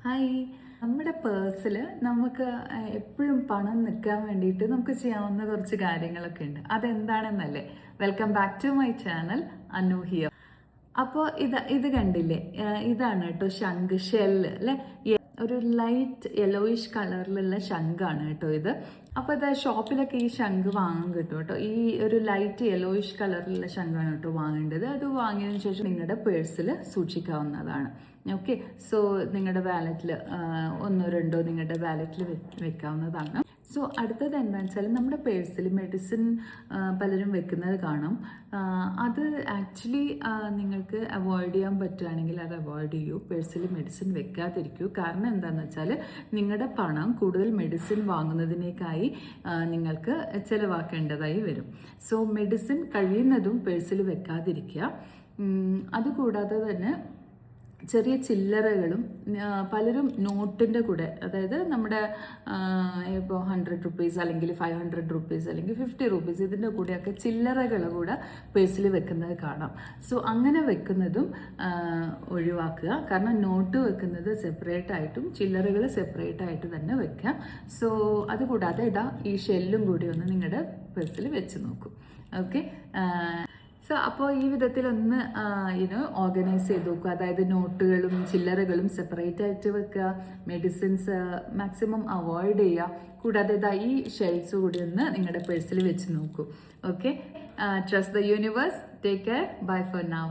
Hi. നമ്മുടെ പേഴ്സിൽ നമുക്ക് എപ്പോഴും പണം നിൽക്കാൻ വേണ്ടിയിട്ട് നമുക്ക് ചെയ്യാവുന്ന കുറച്ച് കാര്യങ്ങളൊക്കെ ഉണ്ട്. അതെന്താണെന്നല്ലേ? Welcome back to my channel Annu here. അപ്പോൾ ഇത് കണ്ടില്ലേ? ഇതാണ് കേട്ടോ ശംഖ് ഷെല്ല് അല്ലേ? ഒരു ലൈറ്റ് യെല്ലോയിഷ് കളറിലുള്ള ശംഖാണ് കേട്ടോ ഇത്. അപ്പോൾ ഇത് ഷോപ്പിലൊക്കെ ഈ ശംഖ് വാങ്ങാൻ കിട്ടും കേട്ടോ. ഈ ഒരു ലൈറ്റ് യെല്ലോയിഷ് കളറിലുള്ള ശംഖാണ് കേട്ടോ വാങ്ങേണ്ടത്. അത് വാങ്ങിയതിനു ശേഷം നിങ്ങളുടെ പേഴ്സിൽ സൂക്ഷിക്കാവുന്നതാണ്. ഓക്കെ, സോ നിങ്ങളുടെ വാലറ്റിൽ ഒന്നോ രണ്ടോ നിങ്ങളുടെ വാലറ്റിൽ വെക്കാവുന്നതാണ്. സോ അടുത്തത് എന്താണെന്ന് വെച്ചാൽ നമ്മുടെ പേഴ്സിൽ മെഡിസിൻ പലരും വെക്കുന്നത് കാണും. അത് ആക്ച്വലി നിങ്ങൾക്ക് അവോയ്ഡ് ചെയ്യാൻ പറ്റുകയാണെങ്കിൽ അത് അവോയ്ഡ് ചെയ്യൂ. പേഴ്സിൽ മെഡിസിൻ വെക്കാതിരിക്കൂ. കാരണം എന്താണെന്ന് വെച്ചാൽ നിങ്ങളുടെ പണം കൂടുതൽ മെഡിസിൻ വാങ്ങുന്നതിനേക്കായി നിങ്ങൾക്ക് ചിലവാക്കേണ്ടതായി വരും. സോ മെഡിസിൻ കഴിയുന്നതും പേഴ്സിൽ വെക്കാതിരിക്കുക. അതുകൂടാതെ തന്നെ ചെറിയ ചില്ലറകളും പലരും നോട്ടിൻ്റെ കൂടെ, അതായത് നമ്മുടെ ഇപ്പോൾ 100 റുപ്പീസ് അല്ലെങ്കിൽ 500 റുപ്പീസ് അല്ലെങ്കിൽ 50 റുപ്പീസ് ഇതിൻ്റെ കൂടെയൊക്കെ ചില്ലറകൾ കൂടെ പേഴ്സിൽ വെക്കുന്നത് കാണാം. സോ അങ്ങനെ വെക്കുന്നതും ഒഴിവാക്കുക. കാരണം നോട്ട് വെക്കുന്നത് സെപ്പറേറ്റ് ആയിട്ടും ചില്ലറകൾ സെപ്പറേറ്റ് ആയിട്ട് തന്നെ വെക്കാം. സോ അതുകൂടാതെ ഈ ഷെല്ലും കൂടി ഒന്ന് നിങ്ങളുടെ പേഴ്സിൽ വെച്ച് നോക്കൂ. ഓക്കെ, സോ അപ്പോൾ ഈ വിധത്തിലൊന്ന് ഓർഗനൈസ് ചെയ്ത് നോക്കുക. അതായത് നോട്ടുകളും ചില്ലറകളും സെപ്പറേറ്റ് ആയിട്ട് വെക്കുക, മെഡിസിൻസ് മാക്സിമം അവോയ്ഡ് ചെയ്യുക. കൂടാതെ ഈ ഷെൽസ് കൂടി ഒന്ന് നിങ്ങളുടെ പേഴ്സിൽ വെച്ച് നോക്കൂ. Okay, trust the universe. Take care. Bye for now.